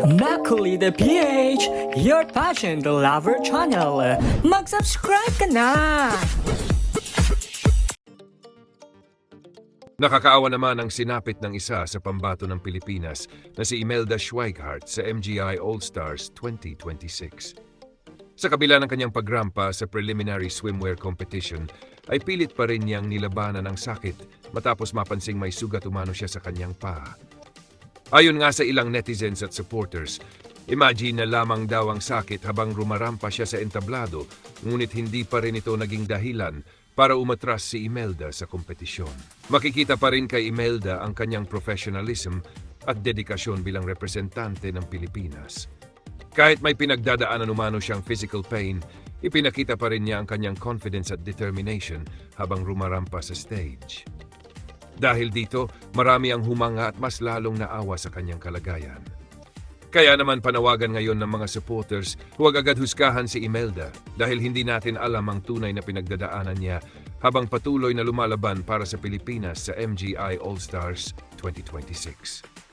Macaulay PH, your passion the lover channel. Mag-subscribe ka na! Nakakaawa naman ang sinapit ng isa sa pambato ng Pilipinas na si Imelda Schweighardt sa MGI All-Stars 2026. Sa kabila ng kanyang pagrampa sa preliminary swimwear competition, ay pilit pa rin niyang nilabanan ang sakit matapos mapansing may sugat umano siya sa kanyang paa. Ayon nga sa ilang netizens at supporters, imagine na lamang daw ang sakit habang rumarampa siya sa entablado, ngunit hindi pa rin ito naging dahilan para umatras si Imelda sa kompetisyon. Makikita pa rin kay Imelda ang kanyang professionalism at dedikasyon bilang representante ng Pilipinas. Kahit may pinagdadaanan umano siyang physical pain, ipinakita pa rin niya ang kanyang confidence at determination habang rumarampa sa stage. Dahil dito, marami ang humanga at mas lalong naawa sa kanyang kalagayan. Kaya naman panawagan ngayon ng mga supporters, huwag agad husgahan si Imelda dahil hindi natin alam ang tunay na pinagdadaanan niya habang patuloy na lumalaban para sa Pilipinas sa MGI All-Stars 2026.